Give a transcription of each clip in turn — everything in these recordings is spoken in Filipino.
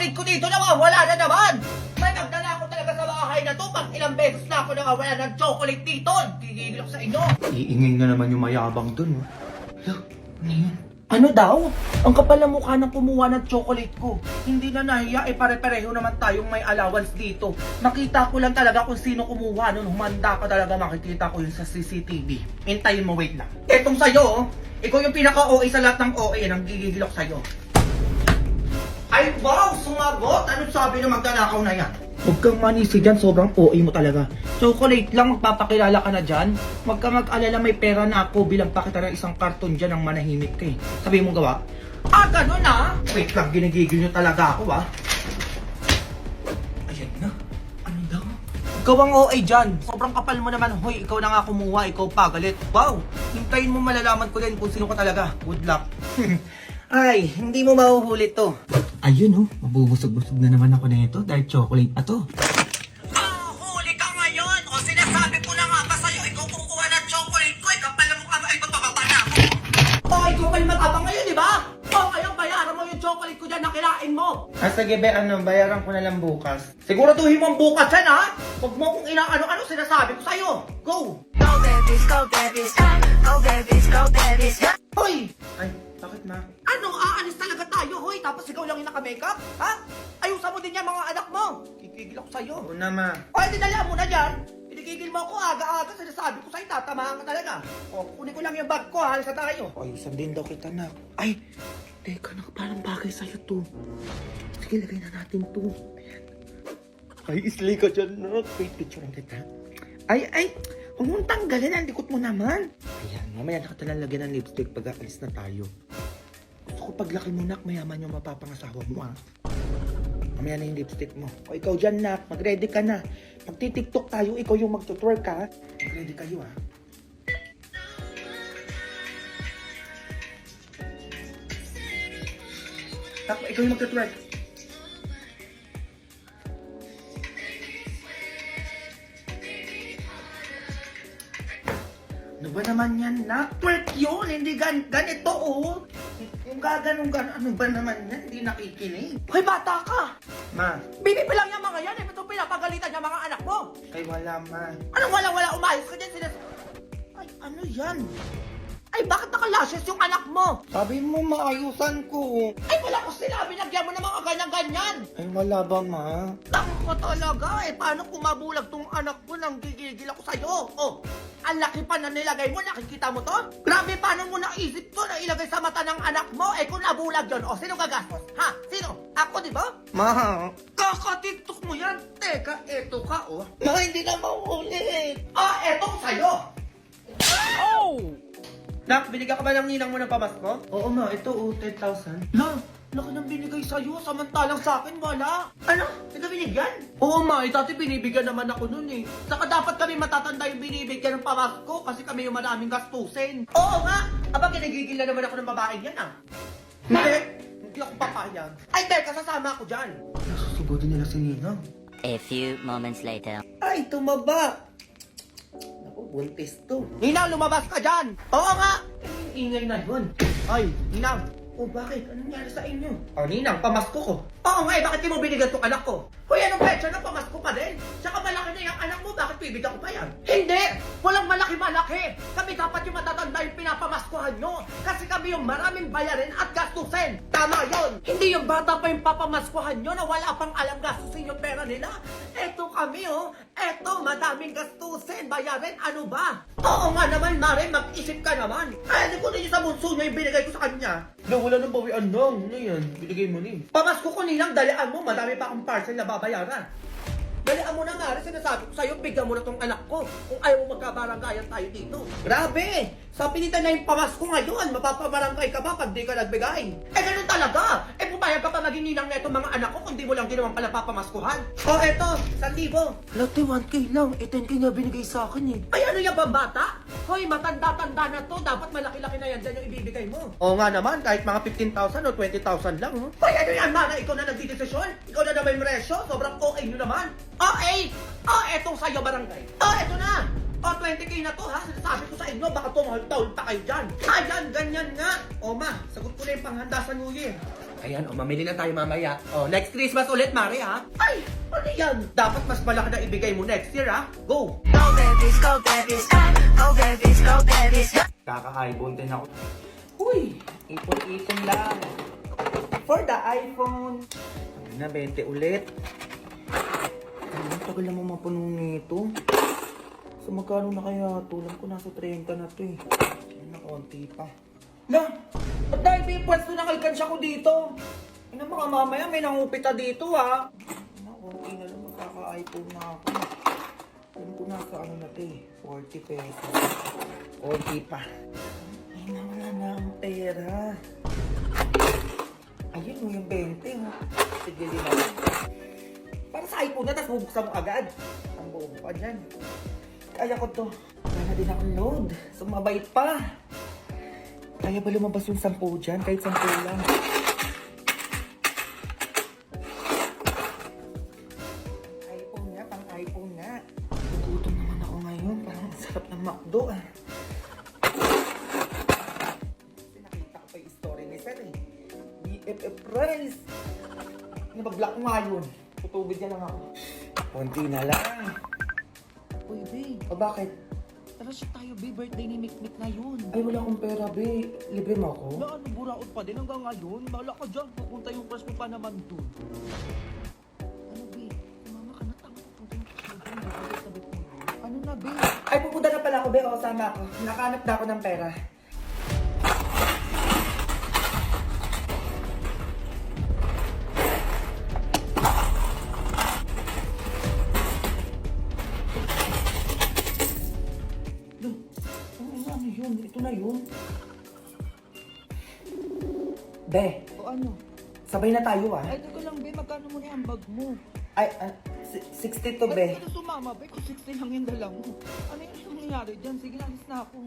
chocolate ko dito nawawala na naman. May nagdala ako talaga sa bahay na to. Pag ilang beses na ako nawawala ng chocolate dito. Gigigil ako sa inyo. Iingay na naman yung mayabang dun. Hala, ano yun? Ano daw? Ang kapal na mukha ng kumuha ng chocolate ko. Hindi na nahiya, pare-pareho naman tayong may allowance dito. Nakita ko lang talaga kung sino kumuha nun. Humanda ka talaga, makikita ko yun sa CCTV. Hintayin mo, wait lang. Etong sa'yo, oh. Ikaw yung pinaka-OA sa lahat ng OA. Nang gigigil ako sa'yo. Ay, wow! Sumagot! Anong sabi ng magdanakaw na yan? Huwag kang manisi dyan, sobrang OA mo talaga. Chocolate lang, magpapakilala ka na dyan. Huwag kang mag-alala, may pera na ako bilang pakita ng isang karton dyan ang manahimik ka eh. Sabi mo gawa? Ah, ganun ah! Wait lang, ginigigil nyo talaga ako ah. Ayan na. Ano daw? Ikaw ang OA dyan. Sobrang kapal mo naman. Hoy, ikaw na nga kumuha, ikaw pagalit. Wow! Hintayin mo malalaman ko din kung sino ka talaga. Good luck. Ay, hindi mo mahuhuli to. Ayun oh, mabubusog-busog na naman ako na ito dahil chocolate pa to. Huli ka ngayon! O sinasabi ko na nga ba sa'yo, ikaw kukuha ng chocolate ko, kapal na mukha mo, ay bababa na ako! O, ikaw may matapang ngayon, di ba? O, ngayon bayaran mo yung chocolate ko dyan na kinain mo! Sige be, bayaran ko na lang bukas. Siguraduhin mo ang bukas yan, ha? Huwag mo kung inaano-ano sinasabi ko sa'yo! Go! Go babies, go babies, go babies, go babies, go. Hoy! Ay, bakit ma? Ano, aalis talaga tayo, hoy? Tapos ikaw lang yung naka-makeup? Ha? Ayusan mo din yan mga anak mo! Kikigil ako sa'yo. Oo na ma. O, dinala mo na yan! Pinigigil mo ako aga-aga, sinasabi ko sa'yo, tatamaan ka talaga. O, kunin ko lang yung bag ko, halis na tayo. Ayusan din daw kita na. Ay, teka na, parang bagay sa'yo to. Sige, lagay na natin to. Ayan. Ay, islay ka dyan na. Wait, picturean kita. Ay, huwag mong tanggalin, ang likot mo naman. Ayan, mamaya na kita lang lagyan ng lipstick pag aalis na tayo. Gusto ko paglaki mo nak, mayaman yung mapapangasawa mo ah. Mamaya na yung lipstick mo. O ikaw dyan nak, mag-ready ka na. Pag titiktok tayo, ikaw yung mag-twerk ha. Mag-ready kayo ah. Tak, ikaw yung mag-twerk. Ano ba naman yan nak? Twerk yun, hindi ganito oh. Yung gaganong ano ba naman yan? Hindi nakikinig. Hoy, bata ka! Ma, Bibi lang yung mga yan, eh. Ba't pinapagalitan yung mga anak mo? ay wala ma. Anong wala-wala, umayos ka dyan, Ay, ano yan? Ay, bakit nakalashes yung anak mo? Sabi mo maayusan ko. Ay, wala ko sinabi, lagyan mo ng mga ganyan-ganyan. Ay wala ba ma? Tako ko talaga, paano kung mabulag tong anak ko nang gigigil ako sa'yo? Oh, ang laki pa na nilagay mo, nakikita mo to? Grabe, paano mo naisip to na ilagay sa mata ng anak mo? Kung nabulag yun, sino gagastos? Ha? Sino? Ako, di ba? Ma, Kaka-tiktok mo yan. Teka, eto ka, oh. ma hindi na maulit. Etong sa'yo. Nak, binigyan ka ba ng ninang mo ng pamasko? Oo ma, ito 10,000. La, laki nang binigay sa'yo, samantalang sa akin wala. Ano? Hindi ka binigyan? Oo ma, dati binibigyan naman ako nun eh. Saka dapat kami matatanda yung binibigyan ng pamasko kasi kami yung maraming gastusin. Oo nga, aba ginigigil na naman ako ng babaeng yan ah. Hindi ako papayag. Ay, teka, sasama ako dyan. Nasusugodin nila si ninang. A few moments later. Ay, tumaba. Naku, buntis to. Ninang, lumabas ka dyan! Oo nga! Ingay na yun. Ay, Ninang. Oh, bakit? Anong nangyari sa inyo? Oh, Ninang, pamasko ko. Oo nga, bakit di mo binigyan tong anak ko? Hoy, anong petsa na pamasko pa din? Tsaka malaki na yung anak mo, bakit bibigyan ko pa yan? Hindi! Walang malaki-malaki! Kami dapat yung matatanda yung pinapamaskuhan nyo. Kasi kami yung maraming bayarin at gastusin. Tama yon. Hindi yung bata pa yung papamaskuhan nyo na wala pang alam gastusin yung pera nila. Eto kami oh. Eto, madaming gastusin, bayarin, ano ba? Oo nga naman, Mare, mag-isip ka naman. Ay, hindi ko rin sa bunso nyo yung binigay ko sa kanya. Na wala nang bawian lang. Ano yan? Binigay mo ni. Pamasko ko nilang, dalian mo, madami pa akong parcel na babayaran. Dalian mo na nga rin, sinasabi ko sa'yo, bigyan mo na tong anak ko. Kung ayaw mo magkabaranggayan tayo dito. Grabe! Sa pilitan na yung pamasko ngayon, mapapabarangay ka ba pag di ka nagbigay? Ganun talaga! Pumayag ka pa maging ninang na itong mga anak ko kung di mo lang ginawan pala papamaskuhan. Eto, 1,000. Lati, 1K lang. 10K na binigay sa akin eh. Ay, ano yung bambata? Hoy, matanda-tanda na to. Dapat malaki-laki na yan dyan yung ibibigay mo. Oo nga naman, kahit mga 15,000 o 20,000 lang. Oh. Hoy, ano yan, Mana? Ikaw na nagdidesisyon? Ikaw na naman yung resyo? Sobrang okay nyo naman. Okay! Etong sa'yo, barangay. Eto na! 20K na to, ha? Sinasabi ko sa inyo, baka tumahol-tahol pa kayo dyan. Ayan, ganyan nga. Ma, sagot ko na yung panghanda sa New Year. Ayan, mamili na tayo mamaya. Next Christmas ulit, Mari, ha? Ay, ano yan? Dapat mas malaki na ibigay mo next year, ha? Go! Go babies, go babies, go babies, go babies. Kaka-iPhone din ako. Uy, ipon-ipon lang. For the iPhone. Ano na, 20 ulit. Ang tagal naman mapuno nito. So magkano na kaya? Tulang ko nasa 30 na to eh. Ayun na, konti pa. Na, at dahil may pwesto ng alkansya ko dito. Ano mga mamaya, may nangupita dito, ha? Na, konti na lang magkaka-iPhone na ako. Ayun ko nasa ano na to eh. 40 pesos. Konti pa. Ay, nawala na ang pera. Ayun mo yung 20. Oh. Sige, lima lang. Para sa iPhone na, tapos bubuksan mo agad. Ang buong pa dyan. Kaya ko to. Kaya na din akong load. Sumabay pa. Kaya ba lumabas yung 10 dyan? Kahit 10 lang. iPhone nga, pang iPhone nga. Nagutom naman ako ngayon. Parang ang sarap ng McDo ah. Kasi nakita ko pa yung story ni Sir eh. BFF price. Nabag-block ko nga yun. Tutubid yan lang ako. Konti na lang. Uy, babe. O bakit? Tara siya tayo, babe. Birthday ni Mikmik na yun. Ay, wala akong pera, be. Libre mo ako? Na ano, buraot pa din hanggang ngayon. Bahala ka dyan. Pupunta yung crush mo pa naman dun. Ano, babe? Mama ka na, tama. Pupunta yung crush mo dun. Sabit mo. Ano na, babe? Ay, pupunta na pala ako, be. O, sama ako. Nakahanap na ako ng pera. Ano yun? Ito na yun. Be, O ano? sabay na tayo ah. Ay, teka lang, babe. Magkano mo na yung bag mo? Ay, 60 to, be. Ba't ka na sumama, babe? Kung 60 lang yung dala mo. Ano yung nangyari dyan? Sige, alis na ako.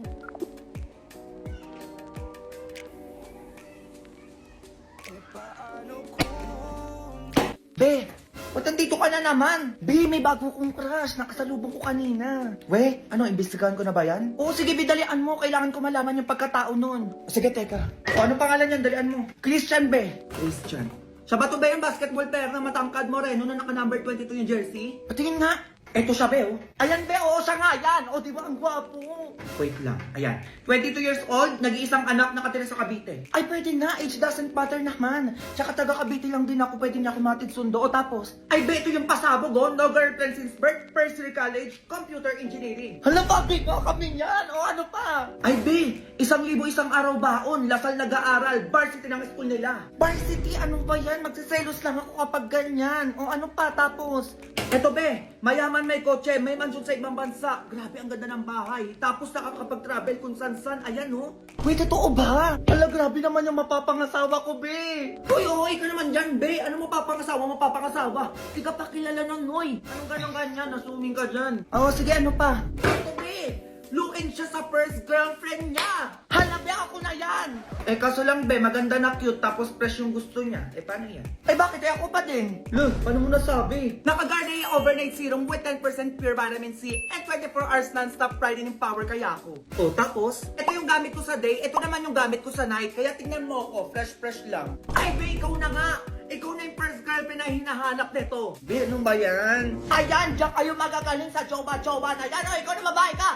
Be, ba't nandito ka na naman? Be, may bago kong crush. Nakasalubong ko kanina. We, ano, imbestigahan ko na ba yan? Oo, sige, bidalian mo. Kailangan ko malaman yung pagkatao nun. Sige, teka. O, ano pangalan niyan? Dalian mo. Christian, be. Christian. Siya ba to ba yung basketball player na matangkad moreno na naka-number 22 yung jersey? Patingin nga. Ito siya, be, oh. Ayan, be, oo, siya nga yan. O, di ba, ang gwapo. Wait lang. Ayan. 22 years old, nag-iisang anak, nakatira sa Cavite. Ay, pwede na. Age doesn't matter naman. Tsaka taga Cavite lang din ako. Pwede niya ako matid sundo. O tapos? Ay, be, ito yung pasabog, oh. No girlfriend since birth, first year college, computer engineering. Hala, bakit nga kami yan? O ano pa? Ay, be, 1,000 isang araw baon, Lasal nag-aaral, varsity ng school nila. Varsity, ano ba yan? Magsiselos lang ako kapag ganyan. O ano pa? Tapos? Eto, be, mayaman, may kotse, may mansyon sa ibang bansa. Grabe, ang ganda ng bahay. Tapos nakakapag-travel kung san-san. Ayan, oh. Wait, totoo ba? Hala, grabe naman yung mapapangasawa ko, be. Uy, okay ka naman dyan, be. Ano mo papangasawa? Di ka pa kilala ng Noy. Anong ganyan? Nasuming ka dyan. O, sige, ano pa? Eto, be, look-in siya sa first girlfriend niya. Halabi ako na yan! Eh, kaso lang, be, maganda na cute, tapos fresh yung gusto niya. Eh, paano yan? Ay, bakit? Eh, ako pa din. Look, paano mo nasabi? Naka-Garnier Overnight Serum with 10% pure vitamin C and 24 hours non-stop brightening power kaya ako. O, tapos, ito yung gamit ko sa day, ito naman yung gamit ko sa night, kaya tingnan mo ako, fresh lang. Ay, be, ikaw na nga! Ikaw na yung first girlfriend na hinahanap nito. Be, ano ba yan? Ayan, diyan kayo magagaling sa jowa-jowa na yan. O, ikaw na babae ka!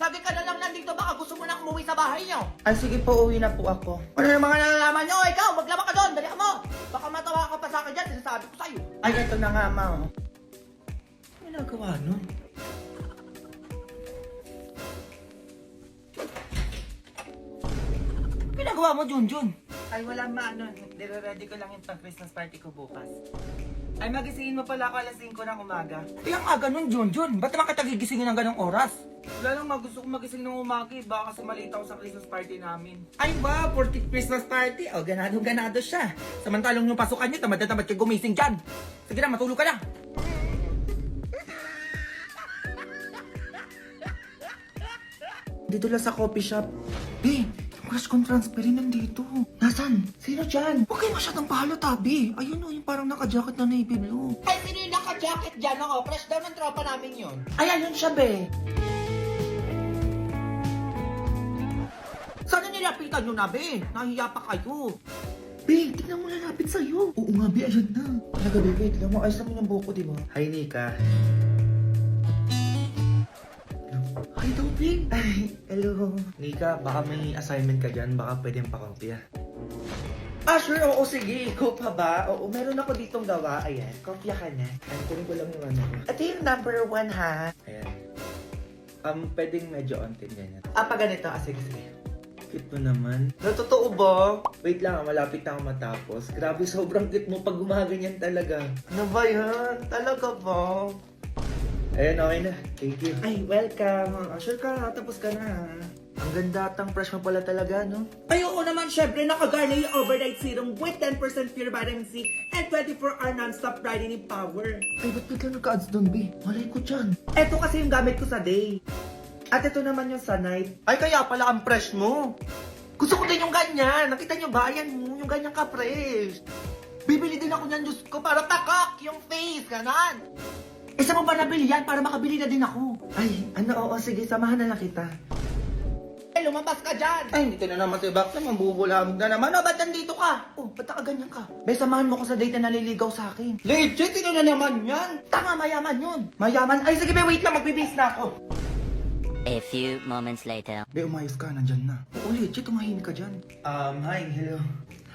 Lagi ka na lang nandito, baka gusto mo na umuwi sa bahay niyo. Ay, sige po, uwi na po ako. Ano yung mga nalalaman nyo? Ikaw, maglaba ka doon, dali mo! Baka matawa ka pa sa akin dyan, sinasabi ko sa'yo. Ay, ito na nga, ma. Oh. Ano ginagawa nun? Ginagawa mo, Junjun? Ay, wala ma, ano. Nire-ready ko lang yung pang-Christmas party ko bukas. Ay, magisingin mo pala ako alas 5 ng umaga. Eh, ang aga nun, Junjun. Ba't naman kita gigisingin ng ganong oras? Wala lang, gusto ko magising ng umaga eh. Baka kasi malita ako sa Christmas party namin. Ay ba, 40th Christmas party? O, ganado siya. Samantalong yung pasukan niyo, tamad na tamad ka gumising dyan. Sige na, matulog ka na. Dito lang sa coffee shop. Be, yung crush kong transferin nandito. Nasaan? Sino dyan? Huwag kayo masyadong pahalo, Tabi. Ayun o, yung parang naka-jacket na navy blue. Ay, sino yung naka-jacket dyan? O, fresh daw ng tropa namin yun. Ay, ayun siya, be. Sana nilapitan nyo na, be? Nahiya pa kayo. Be, tignan mo lalapit sa'yo. Oo nga, Be, ayan na. Talaga, Be, tignan mo, ayos naman yung buhok ko, di ba? Hi, Nika. Hi daw, Be. Ay, hello. Nika, baka may assignment ka dyan. Baka pwedeng pakopya. Ah, sure, oo, sige. Ikaw pa ba? Oo, meron ako ditong gawa. Ayan, kopya ka na. Ayan, kunin ko lang yung ano ko. Ito yung number 1, ha? Ayan. Pwedeng medyo ontin ganyan. Ah, pa ganito. Ah, sige, sige. Cute mo naman. Natotoo ba? Wait lang, malapit na ako matapos. Grabe, sobrang cute mo pag gumaganyan talaga. Ano ba yan? Talaga ba? Ayun, okay na. Thank you. Ay, welcome. Sure ka, tapos ka na. Ang ganda, tang fresh mo pala talaga, no? Ay, oo naman, syempre, nakagarner yung overnight serum with 10% pure vitamin C and 24-hour non-stop brightening power. Ay, ba't bigla nagka-ads doon, B? Malay ko dyan. Ito kasi yung gamit ko sa day. At ito naman yung sa night. Ay, kaya pala ang fresh mo. Gusto ko din yung ganyan. Nakita niyo ba? Ayan mo, yung ganyan ka-fresh. Bibili din ako niyan, Diyos ko, para takak yung face, ganan. Isa mo ba nabili yan para makabili na din ako? Ay, ano, oo, sige, samahan na lang kita. Eh, lumabas ka dyan! Ay, dito na naman si Bax naman, bubulamog na naman. Oh, ba't nandito ka? Oh, ba't ganyan ka? Be, samahan mo ko sa date na naliligaw sa akin. Legit, ito na naman yan. Tama, mayaman yun. Mayaman. Ay, sige, be, wait lang, magbibis na ako. A few moments later. Be, umayos ka, nandyan na. Oo, legit, tumahimik ka dyan. Hi, hello.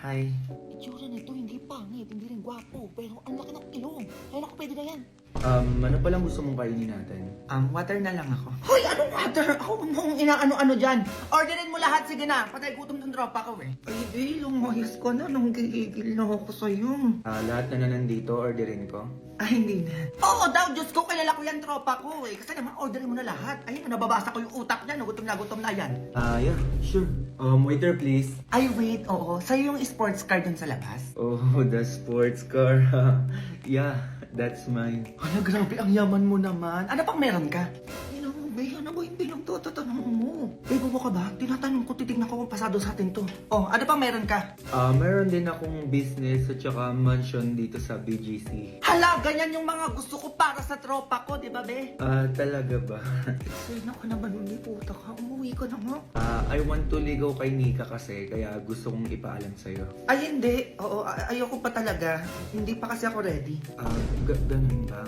Hi. Itsura nito, hindi pangit, hindi rin gwapo, pero ang laki ng ilong. Ay, naku, pwede na yan. Ano palang gusto mong kainin natin? Water na lang ako. Hoy, anong water? Ako mong inaano-ano dyan. Orderin mo lahat, sige na. Patay gutom ng tropa ko eh. Ay, be, lumayos ka na, nang gigigil na ako sa'yo. Lahat na nandito, orderin ko? Ay, hindi na. Oo daw, Diyos ko, kilala ko yan tropa ko eh. Kasi naman, orderin mo na lahat. Ayun, nababasa ko yung utak niya, gutom na yan. Yeah, sure. Waiter, please. Ay, wait, oo. Sa'yo yung sports car dun sa labas. Oh, the sports car. Yeah, that's mine. Hala, grabe, ang yaman mo naman. Ano pang meron ka? Be, ano ba yung pinagtatanong mo? Be, bobo ka ba? Tinatanong ko, titignan ko kung pasado sa atin to. Oh, ano pang meron ka? Meron din akong business at saka mansion dito sa BGC. Hala, ganyan yung mga gusto ko para sa tropa ko, di ba, be? Talaga ba? Sino ka naman, hindi puta ka. Umuwi ka na nga. I want to ligaw kay Nika kasi, kaya gusto kong ipaalam sa'yo. Ay, hindi. Oo, ayoko pa talaga. Hindi pa kasi ako ready. Ganun ba?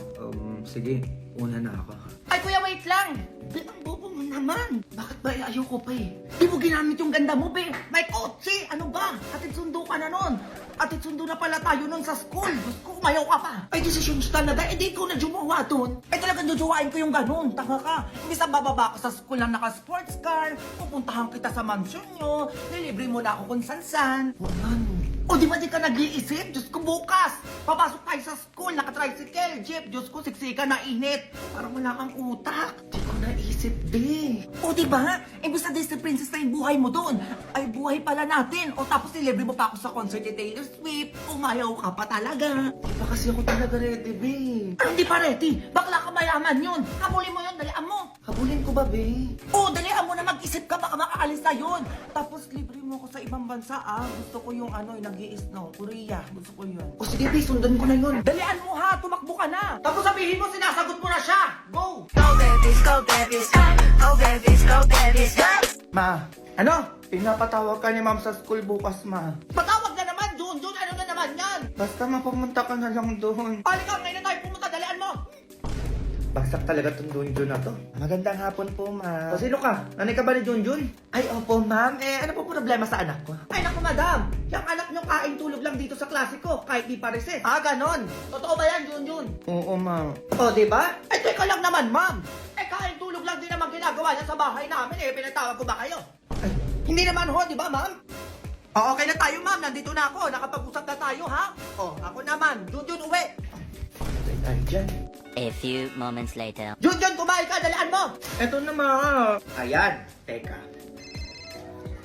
Sige, una na ako. Ay, kuya, wait lang! Be, ang bobo mo naman. Bakit ba ayoko pa eh? Di mo ginamit yung ganda mo, be. May kotse! Ano ba? Atid sundo ka na nun. Atid sundo na pala tayo nun sa school. Diyos ko, umayaw ka pa. Ay, desisyon siya talaga. Eh, di ko na jumawa dun. Ay, talagang jujuwain ko yung ganun. Tanga ka. Hindi sa bababa ka sa school na naka-sports car. Pupuntahan kita sa mansion nyo. Nilibre mo na ako kung san-san. O di ba di ka nag-iisip? Diyos ko, bukas! Papasok tayo sa school, naka-tricycle, jeep. Diyos ko, siksika na init. Parang wala kang utak. Di ko naisip, be. O di ba? Imbis na Disney Princess na yung buhay mo doon, ay buhay pala natin. O tapos nilibre mo pa ako sa concert ni Taylor Swift. Umayaw ka pa talaga. Di ba kasi ako talaga ready, be? Ay, hindi pa ready. Bakla ka mayaman yun. Habulin mo yun, dalian mo. Habulin ko ba, be? O, dalian mo na mag-isip ka, baka makaalis na yun. Tapos libre mo ako sa ibang bansa, ah. Gusto ko yung ano, yung nag-i-snow. Korea, gusto ko yun. O sige, be, sundan ko na yun. Dalian mo ha, tumakbo ka na. Tapos sabihin mo, sinasagot mo na siya. Go! Go babies, go babies, go babies, go babies, go. Ma, ano? Pinapatawag ka ni ma'am sa school bukas, ma. Patawag na naman, Jun, ano na naman yan? Basta mapumunta ka na lang doon. Halika, ngayon na tayo pumunta, dalian mo. Bagsak talaga tong Junjun na to. Magandang hapon po, ma'am. O sino ka? Nanay ka ba ni Junjun? Ay, opo, ma'am. Ano po problema sa anak ko? Ay naku, madam. Yung anak nyo kain tulog lang dito sa klase ko, kahit di pa recess. Ah, ganon. Totoo ba yan, Jun? Oo, ma'am. O, di ba? Ay, teka lang naman, ma'am. Eh, kain tulog lang din naman ginagawa niya sa bahay namin eh. Pinatawag ko ba kayo? Ay, Hindi naman ho, di ba, ma'am? O, okay na tayo, ma'am. Nandito na ako. Nakapag-usap na tayo, ha? O, ako naman. Jun, uwi. patay tayo dyan. A few moments later. Jun, kumain ka. Dalian mo. Eto na, ma'am. Ayan. Teka.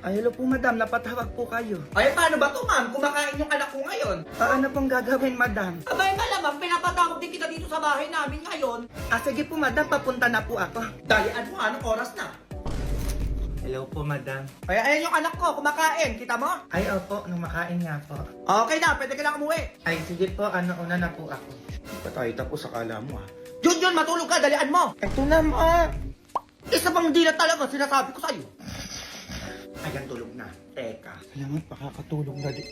Ay, hello po, madam. Napatawag po kayo. Ay, paano ba to, ma'am? Kumakain yung anak ko ngayon. Ano pong gagawin, madam? Abay, malamang, pinapatawag din kita dito sa bahay namin ngayon. Sige po, madam. Papunta na po ako. Dalian mo, anong oras na? Hello po, madam. Ay, ayan yung anak ko, kumakain. Kita mo? Ay, opo. Nung makain nga po. Okay na, pwede ka na umuwi. Ay, sige po. Una na po ako. Hindi pa tayo tapos sa kala mo, ha? Jun, matulog ka. Dalian mo. Eto na, ma. Isa pang di na talaga, sinasabi ko sa'yo. Ayan, tulog na. Teka. Salamat, makakatulog na din.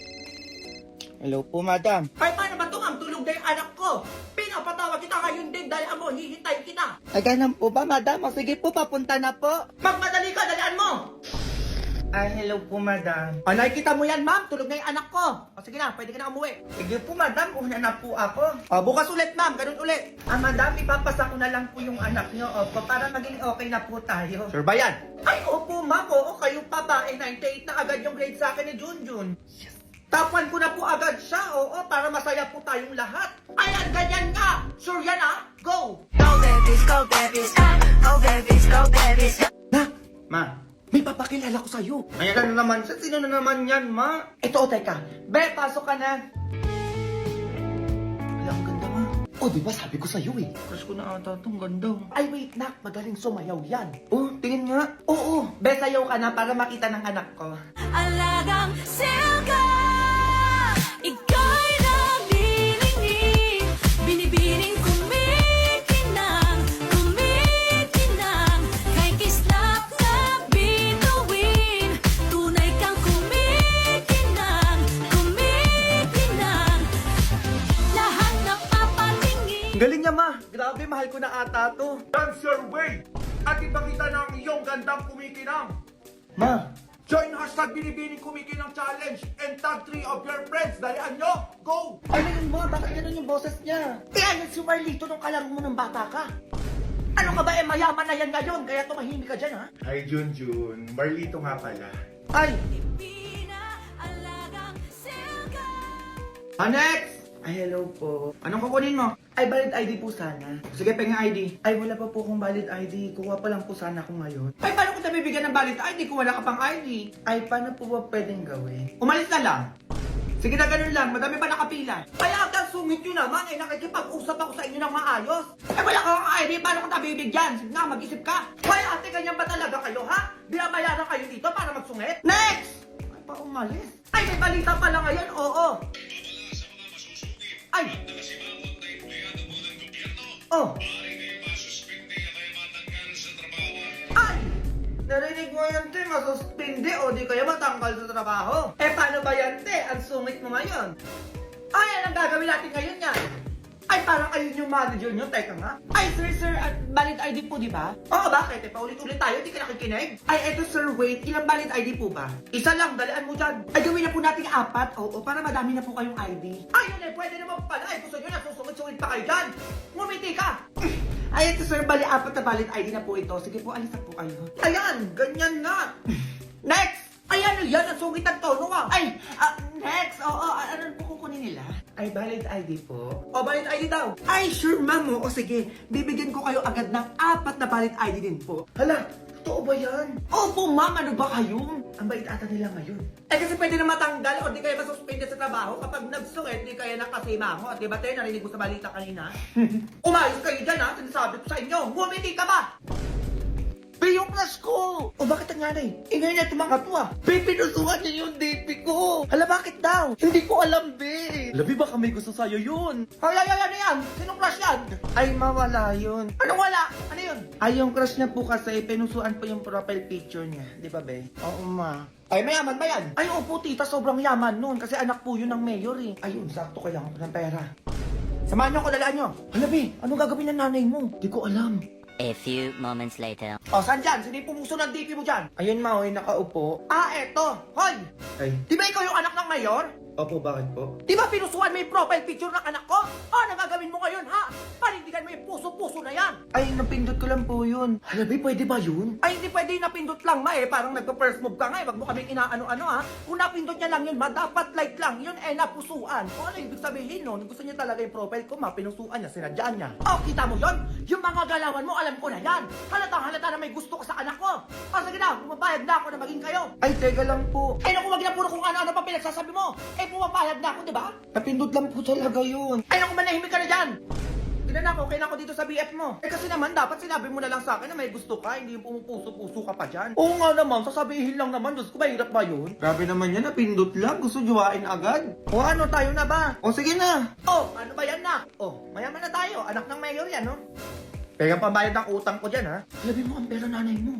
Hello po, madam. Ay, paano ba ito, ma'am? Tulog na yung anak ko. Pinapatawag kita ngayon din dahil mo, hihintay kita. Ay, ganun po ba, madam? O sige po, papunta na po. Magmadali ka, dalian mo. Ay, hello po, madam. O, nakikita mo yan, ma'am. Tulog na yung anak ko. O, sige na, pwede ka na umuwi. Sige po, madam. Una na po ako. O, bukas ulit, ma'am. Ganun ulit. Madam, ipapasa ko na lang po yung anak niyo, opo, para maging okay na po tayo. Sure ba yan? Ay, opo, ma'am. Oo, kayo pa ba? 98 na agad yung grade sa akin ni Junjun. Top 1 ko na po agad siya. Oo, para masaya po tayong lahat. Ayan, ganyan nga. Sure yan, ha? Go! Go babies, go babies, go babies, go babies. Na, Ma, may papakilala ko sa'yo. ayan na naman siya. Sino na naman yan, ma? Ito, teka. Be, pasok ka na. Wala, ang ganda, ma. O, di ba sabi ko sa'yo eh. Crush ko na ata itong ganda. Ay, wait, nak. Magaling sumayaw yan. Oh, tingin nga. Oo. Be, sayaw ka na para makita ng anak ko. Alagang silka, ika'y nagbibigay, binibining kumikinang, kay kislap na bituin, tunay kang kumikinang, lahat ng papatingin. Galing niya, ma. Grabe, mahal ko na ata to. That's your way! At ipakita ng iyong gandang kumikinang! Ma, Join hashtag Binibining Kumikinang Challenge and tag 3 of your friends. Dalian nyo! Go! Ano yun, ma? Bakit ganun yung boses niya? Eh, ano si Marlito nung kalaro mo ng bata ka? Ano ka ba, eh, mayaman na yan ngayon, kaya tumahimik ka dyan, ha? Hi Junjun, Marlito nga pala. Ay, Alagang silka. next! ay hello po. Anong kukunin mo? Ay, valid ID po sana. Sige, pengen ID. Ay, wala pa po akong valid ID. Kuha pa lang po sana ako ngayon. Ay, paano ko tayo bibigyan ng valid ID kung wala ka pang ID? Ay, paano po ba pwedeng gawin? Umalis na lang. Sige na, ganun lang. Madami pa nakapila. Kaya agad sungit nyo naman, eh, nakikipag-usap ako sa inyo ng maayos. Eh, wala kang ID, paano ko tayo bibigyan? Sige nga, mag-isip ka. Kaya ate, ganyan ba talaga kayo, ha? Binabayaran kayo dito para magsungit? Next! Ay, pa umalis. Ay, may balita pala ngayon, oo. Ay! Oh! Ay! Narinig mo yan, te, masuspindi o di kaya matanggal sa trabaho. Eh, paano ba yan, te? Ang sungit mo ngayon. Ay, anong gagawin natin ngayon yan? Ay, parang ayun yung manager nyo. Teka nga. Ay, sir, valid ID po, di ba? Oo, bakit? Eh, paulit-ulit tayo, di ka nakikinig? Ay, eto, sir, wait. Ilang valid ID po ba? Isa lang, dalian mo dyan. Ay, gawin na po natin 4. Oo, para madami na po kayong ID. Ay, yun eh, pwede naman pala. Ay, gusto nyo na, susungit-sungit pa kayo dyan. Ngumiti ka. Ay, ito, sir, bali 4 na valid ID na po ito. Sige po, alis na po kayo. Ayan, ganyan nga. Next! Ay, ano yan? Ang sungit ang tono, ah. Ay, next! Oo, ano po kukunin nila? Ay, valid ID po. O, valid ID daw. Ay, sure, ma'am. O, sige. Bibigyan ko kayo agad ng 4 na valid ID din po. Hala, totoo ba yan? Opo, ma'am. Ano ba kayo? Ang bait ata nila ngayon. Eh, kasi pwede na matanggal o di kaya masuspende sa trabaho kapag nagsungit, di kaya nakasima mo. At di ba, tayo narinig mo sa balita kanina? Umayos kayo dyan, ha? Sinasabi ko sa inyo. Ngumiti ka ba? Be, yung crush ko! O bakit nangyari? Ingay niya tumakat to, ah. Be, pinusuhan niya yung DP ko. Hala, bakit daw? Hindi ko alam, be. Labi baka may gusto sa'yo yun. Ay, ano yan? Sinong crush yan? Ay, mawala yun. Ano wala? Ano yun? Ay, yung crush niya po kasi, pinusuan po yung profile picture niya. Di ba, be? Oo, ma. Ay, mayaman ba yan? Ay, opo, tita, sobrang yaman nun. Kasi anak po yun ng mayor, eh. Ayun, sakto kaya ako ng pera. Samahan niyo ko, dalaan niyo. Hala, be, anong gagawin ng nanay mo? Di ko alam. A few moments later. O, saan dyan? Sino yung pumuso ng DP mo dyan? Ayun, ma, hoy, nakaupo. Ah, eto. Hoy! Ay, Di ba ikaw yung anak ng mayor? opo, bakit po? Di ba pinusuan mo yung profile picture ng anak ko? Ano gagawin mo ngayon, ha? Panindigan mo yung puso-puso na yan. Ay, napindot ko lang po yun. Hala, be, pwede ba yun? Ay, hindi pwede napindot lang, ma, eh. Parang nagpa-first move ka nga, eh. Wag mo kaming inaano-ano, ha? Kung napindot niya lang yun, ma, dapat like lang. Yun, eh, napusuan. O ano ibig sabihin nun? Gusto niya talaga yung profile ko, ma, pinusuan niya, sinadyaan niya. O, kita mo yun? Yung mga galawan mo, alam ko na yan. Halata na may gusto ko sa anak ko. O, sige na, pumapayag na ako na maging kayo. Ay, teka lang po. Ay, naku, wag na puro kung ano-ano pa pinagsasabi mo. Eh, pumapayag na ako, di ba? Napindot lang po talaga yun. Ay, naku, manahimik ka na dyan. Tignan ako, okay na ako dito sa BF mo. Eh, kasi naman, dapat sinabi mo na lang sa akin na may gusto ka, hindi yung pumupuso-puso ka pa dyan. Oo nga naman, sasabihin lang naman, Diyos ko, mahirap ba yun? Grabe naman yan, napindot lang. Gusto juwain agad. O ano, tayo na ba? O sige na. Oh, ano ba yan na? Oh, mayaman na tayo. Anak ng mayor yan, no? Kaya pambayad ng utang ko dyan, ha? Labi mo ang pera nanay mo.